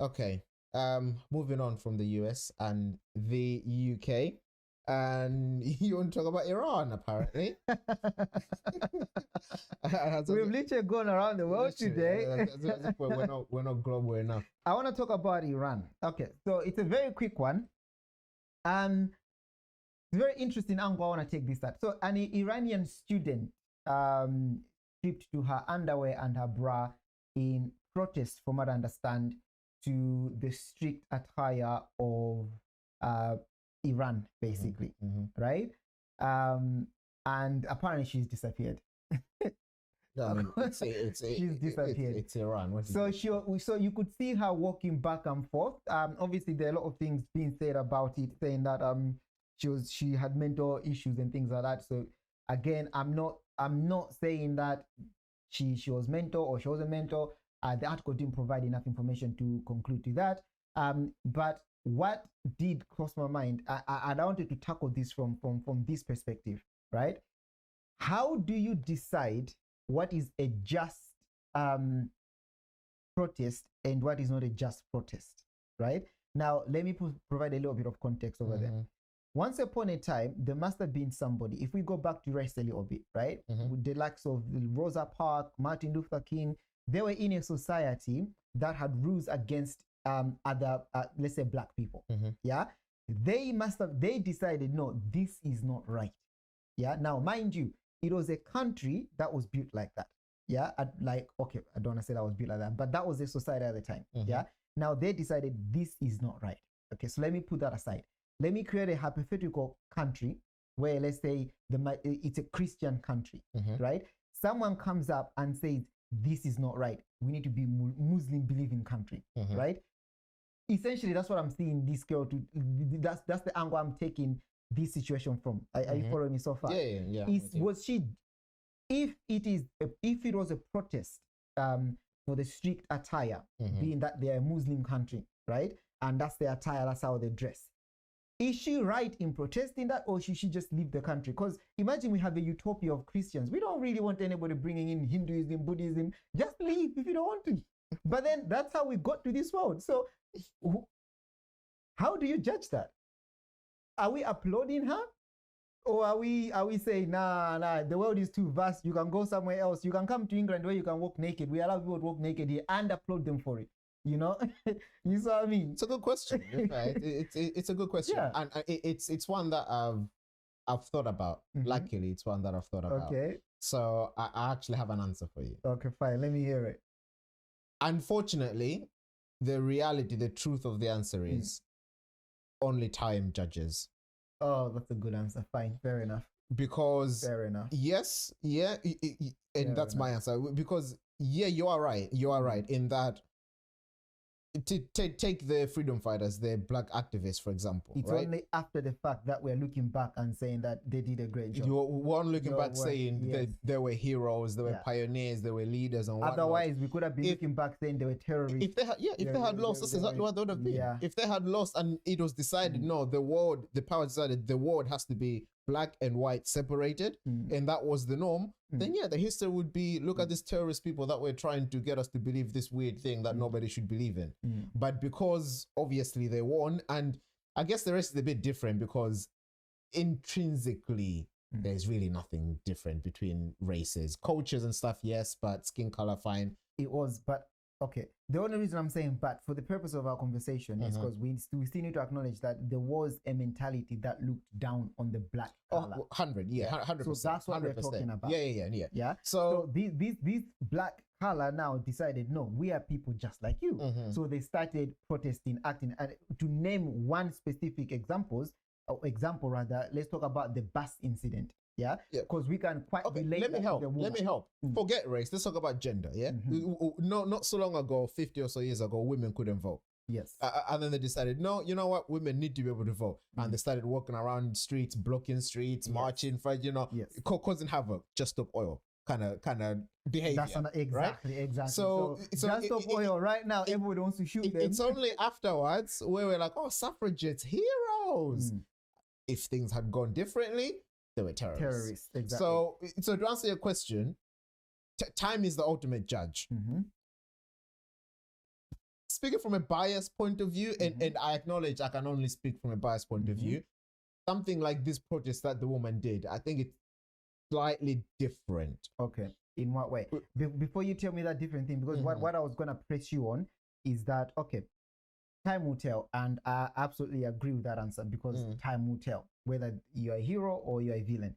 Okay. Moving on from the US and the UK. And you want to talk about Iran, apparently. We've literally gone around the world today. We're not global enough. I want to talk about Iran. Okay, so it's a very quick one. It's very interesting angle I want to take this at. So an Iranian student stripped to her underwear and her bra in protest, from what I understand, to the strict attire of Iran, basically, right? And apparently she's disappeared. I mean, she's disappeared. It's Iran. So you could see her walking back and forth. Obviously, there are a lot of things being said about it, saying that she had mental issues and things like that. So again, I'm not saying that she was mental or she wasn't mental. The article didn't provide enough information to conclude to that. But what did cross my mind, I wanted to tackle this from this perspective, right? How do you decide what is a just protest and what is not a just protest, right? Now, let me provide a little bit of context over there. Once upon a time, there must have been somebody, if we go back to rest a little bit, right? With the likes of Rosa Parks, Martin Luther King, they were in a society that had rules against other, let's say, black people. Yeah, they decided, no, this is not right. Yeah, now mind you, it was a country that was built like that. Yeah, okay, I don't want to say that was built like that, but that was the society at the time. Yeah, now they decided this is not right. Okay, so let me put that aside. Let me create a hypothetical country where, let's say, it's a Christian country, right? Someone comes up and says, this is not right. We need to be Muslim believing country, right? Essentially, that's what I'm seeing this girl to. That's the angle I'm taking this situation from. Are you following me so far? Yeah. Was she? If it was a protest for the strict attire, being that they're a Muslim country, right? And that's their attire, that's how they dress. Is she right in protesting that, or should she just leave the country? Because imagine we have a utopia of Christians. We don't really want anybody bringing in Hinduism, Buddhism. Just leave if you don't want to. But then that's how we got to this world. So how do you judge that? Are we applauding her? Or are we saying, nah, the world is too vast. You can go somewhere else. You can come to England where you can walk naked. We allow people to walk naked here and applaud them for it. You know, you see what I mean? It's a good question, right? It's a good question, and it's one that I've thought about. Luckily, it's one that I've thought about. Okay. So I actually have an answer for you. Okay, fine. Let me hear it. Unfortunately, the truth of the answer is only time judges. Oh, that's a good answer. Fine, fair enough. Because fair enough. Yes, yeah, and that's my answer. Because you are right. You are right in that. To take the freedom fighters, the black activists, for example. It's right? only after the fact that we're looking back and saying that they did a great job. You weren't looking back saying they were heroes, they were pioneers, they were leaders, and whatnot. Otherwise, we could have been looking back saying they were terrorists. If they had lost, that's exactly what they would have been. Yeah. If they had lost and it was decided, no, the power decided the world has to be black and white separated, and that was the norm, then the history would be, look at these terrorist people that were trying to get us to believe this weird thing that nobody should believe in. But because obviously they won, and I guess the rest is a bit different because intrinsically there's really nothing different between races. Cultures and stuff, yes, but skin color, fine. It was, but okay. The only reason I'm saying but for the purpose of our conversation is because we still need to acknowledge that there was a mentality that looked down on the black color. 100%. So that's what we're talking about. Yeah. So these black color now decided, no, we are people just like you. So they started protesting, acting, and to name one specific example, let's talk about the bus incident. Yeah, because we can quite relate. Let me help. Forget race. Let's talk about gender. Yeah, not so long ago, 50 or so years ago, women couldn't vote. Yes, and then they decided, no, you know what, women need to be able to vote, and they started walking around streets, blocking streets, marching, causing havoc. Just stop oil. Kind of behavior. That's exactly. So just stop oil right now. Everybody wants to shoot them. It's only afterwards where we're like, oh, suffragettes, heroes. If things had gone differently, they were terrorists. Exactly. So to answer your question, time is the ultimate judge. speaking from a biased point of view, and I acknowledge I can only speak from a biased point of view. Something like this protest that the woman did, I think it's slightly different. Okay. In what way? Before you tell me that different thing, because what I was going to press you on is that, okay, time will tell. And I absolutely agree with that answer, because time will tell whether you're a hero or you're a villain.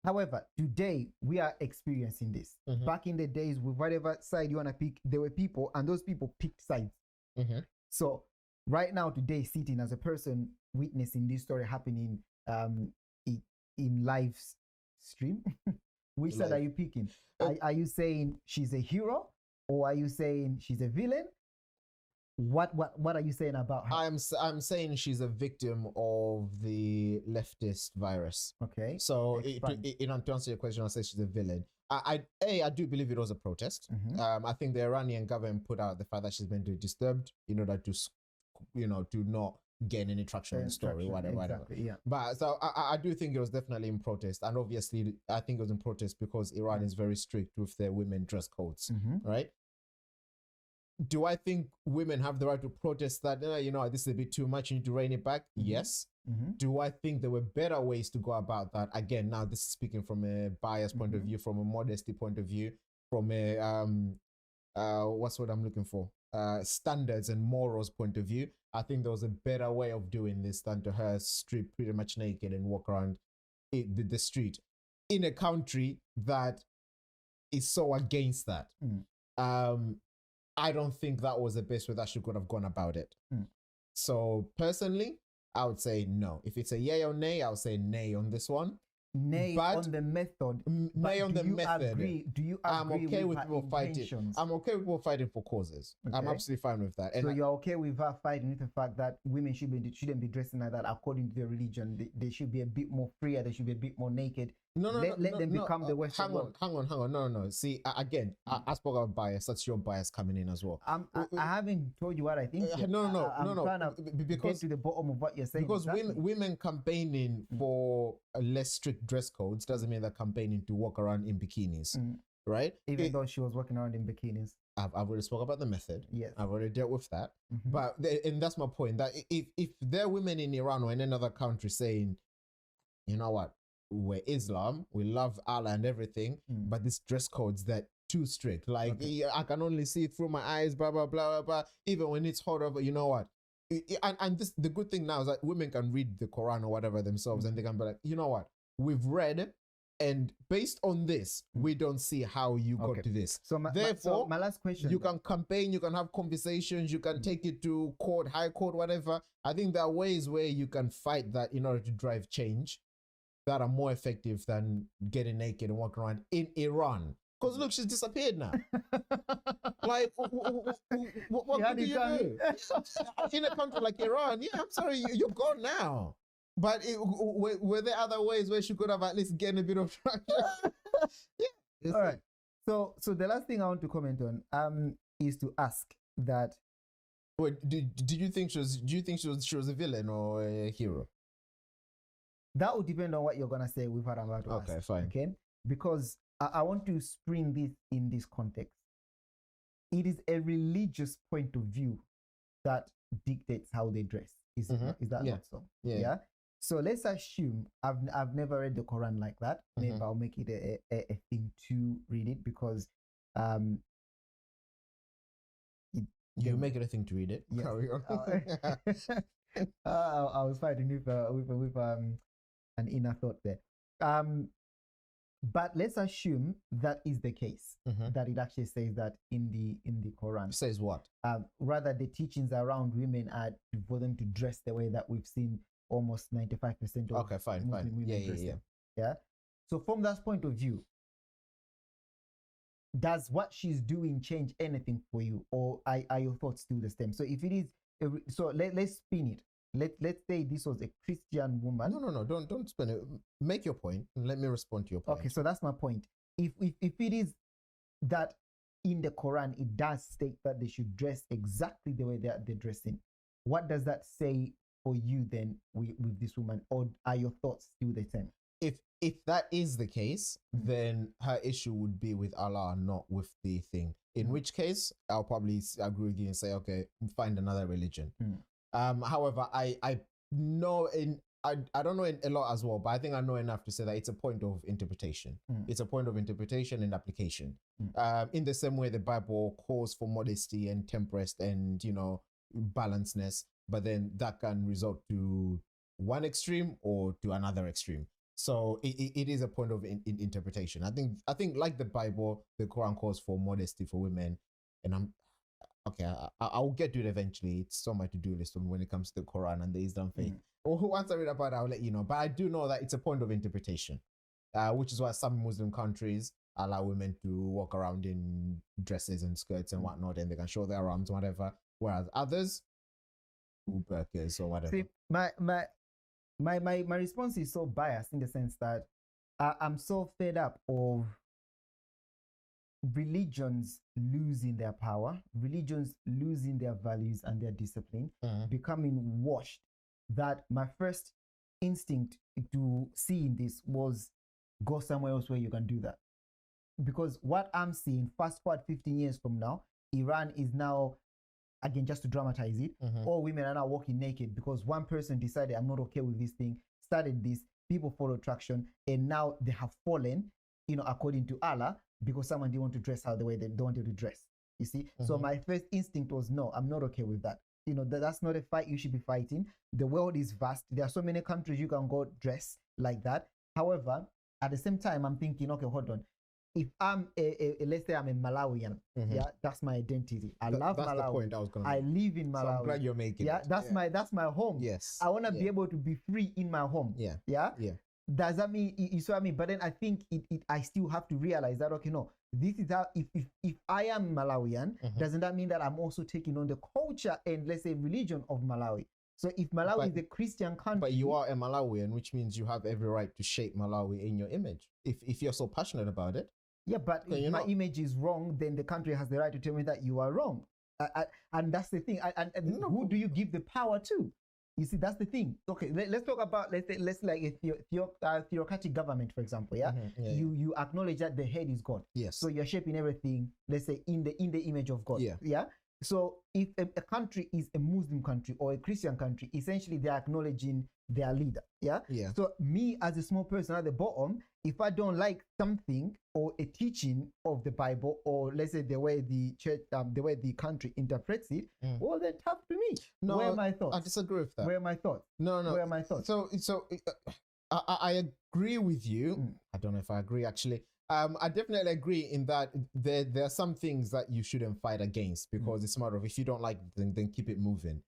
However, today we are experiencing this. Back in the days, with whatever side you want to pick, there were people, and those people picked sides. So right now, today, sitting as a person witnessing this story happening in live stream, which side are you picking? Are you saying she's a hero, or are you saying she's a villain? What are you saying about her? I'm saying she's a victim of the leftist virus. Okay. So to answer your question, I'll say she's a villain. I do believe it was a protest. I think the Iranian government put out the fact that she's been disturbed in order to, to not gain any traction on the story, whatever. Exactly, yeah. But so I do think it was definitely in protest, and obviously I think it was in protest because Iran is very strict with their women dress codes, right? Do I think women have the right to protest that? This is a bit too much. You need to rein it back. Yes. Do I think there were better ways to go about that? Again, now this is speaking from a biased point of view, from a modesty point of view, from a what's what I'm looking for? Standards and morals point of view. I think there was a better way of doing this than to her strip pretty much naked and walk around the street in a country that is so against that. I don't think that was the best way that she could have gone about it. So personally, I would say no. If it's a yay or nay, I would say nay on this one. Nay on the method. Nay on the method. Do you agree I'm okay with people fighting. I'm okay with people fighting for causes. Okay. I'm absolutely fine with that. So you're okay with her fighting with the fact that women shouldn't be dressing like that according to their religion. They should be a bit more freer. They should be a bit more naked. Let them become the Western world. Hang on. No. See, again, I spoke about bias. That's your bias coming in as well. I haven't told you what I think. No. I'm trying to get to the bottom of what you're saying. Because women campaigning for less strict dress codes doesn't mean they're campaigning to walk around in bikinis, right? Even though she was walking around in bikinis. I've already spoke about the method. Yes. I've already dealt with that. But and that's my point. That if there are women in Iran or in another country saying, you know what, we're Islam, we love Allah and everything, but this dress code's that too strict. Like I can only see it through my eyes, blah blah blah blah. Even when it's hot over, you know what? And this the good thing now is that women can read the Quran or whatever themselves, and they can be like, you know what? We've read, and based on this, we don't see how you got to this. So therefore, my last question: you can campaign, you can have conversations, you can take it to court, high court, whatever. I think there are ways where you can fight that in order to drive change that are more effective than getting naked and walking around in Iran. Because look, she's disappeared now. Like, what do you do? In a country like Iran, yeah, I'm sorry, you're gone now. But were there other ways where she could have at least gotten a bit of traction? Yeah. All right. So the last thing I want to comment on is to ask that. Wait, did you think she was a villain or a hero? That would depend on what you're gonna say with what I'm about to ask. Okay, fine. Okay, because I want to spring this in this context. It is a religious point of view that dictates how they dress. Is that not so? Yeah. So let's assume I've never read the Quran like that. Maybe I'll make it a thing to read it because you make it a thing to read it. Yes. Carry on. I was fighting with an inner thought there. But let's assume that is the case, that it actually says that in the Quran. It says what? Rather, the teachings around women are for them to dress the way that we've seen almost 95% of Muslim women dress. Yeah. So from that point of view, does what she's doing change anything for you, or are your thoughts still the same? So if it is, let's spin it. Let's say this was a Christian woman. No. Don't spin it. Make your point and let me respond to your point. Okay, so that's my point. If it is that in the Quran it does state that they should dress exactly the way they're dressing, what does that say for you then with this woman, or are your thoughts still the same? If that is the case, then her issue would be with Allah, not with the thing. In which case, I'll probably agree with you and say, okay, find another religion. However, I know I don't know a lot as well, but I think I know enough to say that it's a point of interpretation. It's a point of interpretation and application. In the same way the Bible calls for modesty and temperance and, you know, balancedness, but then that can result to one extreme or to another extreme. So it is a point of interpretation. I think like the Bible, the Quran calls for modesty for women, and I'll get to it eventually. It's on my to-do list when it comes to the Quran and the Islam faith. Or once I read about it, I'll let you know. But I do know that it's a point of interpretation, which is why some Muslim countries allow women to walk around in dresses and skirts and whatnot, and they can show their arms, whatever. Whereas others, burqas or whatever. See, my response is so biased in the sense that I'm so fed up of religions losing their power, religions losing their values and their discipline, becoming washed, that my first instinct to see in this was go somewhere else where you can do that. Because what I'm seeing, fast forward 15 years from now, Iran is now, again, just to dramatize it, all women are now walking naked because one person decided, I'm not okay with this thing, started this, people follow traction, and now they have fallen, you know, according to Allah, because someone didn't want to dress how the way they wanted to dress. You see? So my first instinct was, no, I'm not okay with that. You know, that's not a fight you should be fighting. The world is vast. There are so many countries you can go dress like that. However, at the same time, I'm thinking, okay, hold on. If I'm let's say I'm a Malawian, that's my identity. I love Malawi. That's the point I was going to make. I live in Malawi. So I'm glad you're making it. That's my home. Yes. I want to be able to be free in my home. Yeah. Does that mean you saw me? But then I think I still have to realize that, okay, no, this is how, if I am Malawian, doesn't that mean that I'm also taking on the culture and, let's say, religion of Malawi? So if Malawi is a Christian country, but you are a Malawian, which means you have every right to shape Malawi in your image if you're so passionate about it. Yeah, but if my image is wrong, then the country has the right to tell me that you are wrong. And that's the thing. And who do you give the power to? You see, that's the thing. Okay, let's talk about, let's like a theocratic government, for example. You acknowledge that the head is God. Yes. So you're shaping everything, let's say, in the image of God. Yeah. So if a country is a Muslim country or a Christian country, essentially they're acknowledging their leader. Yeah. So me as a small person at the bottom, if I don't like something or a teaching of the Bible, or let's say the way the church, the way the country interprets it, well, then tough to me. No, where are my thoughts? I disagree with that. Where are my thoughts? No. Where are my thoughts? So I agree with you. I don't know if I agree actually. I definitely agree in that there are some things that you shouldn't fight against because it's a matter of, if you don't like it, then keep it moving.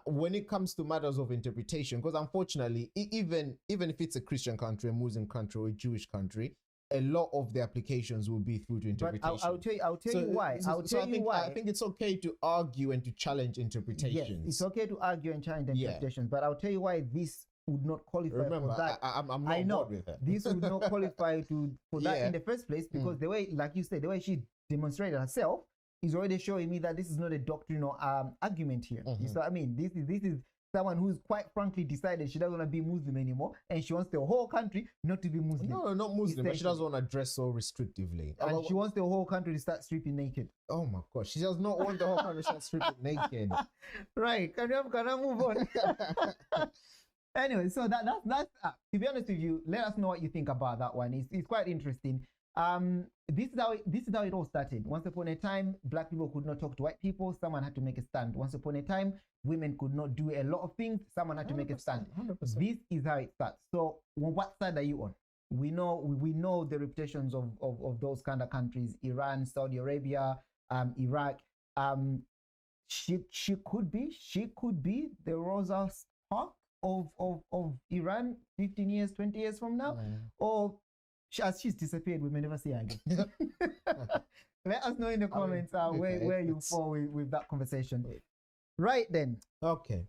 When it comes to matters of interpretation, because unfortunately, even if it's a Christian country, a Muslim country, or a Jewish country, a lot of the applications will be through to interpretation. But I'll tell you why. I think it's okay to argue and to challenge interpretations. Yes, it's okay to argue and challenge interpretations, but I'll tell you why this would not qualify for that. I'm not bored with it. This would not qualify for that in the first place, because the way, like you said, the way she demonstrated herself is already showing me that this is not a doctrinal argument here. You see what I mean? This is someone who's quite frankly decided she doesn't want to be Muslim anymore, and she wants the whole country not to be Muslim. No, not Muslim, but she doesn't want to dress so restrictively. And she wants the whole country to start stripping naked. Oh my gosh, she does not want the whole country to start stripping naked. Right, can I move on? Anyway, so that's to be honest with you, let us know what you think about that one. It's quite interesting. This is how it all started. Once upon a time, black people could not talk to white people. Someone had to make a stand. Once upon a time, women could not do a lot of things. Someone had to make a stand. 100%. This is how it starts. So, what side are you on? We know the reputations of those kind of countries: Iran, Saudi Arabia, Iraq. She could be the Rosa Parks of Iran 15 years, 20 years from now, or as she's disappeared, we may never see her again. Let us know in the comments where you fall with that conversation. Right then. Okay.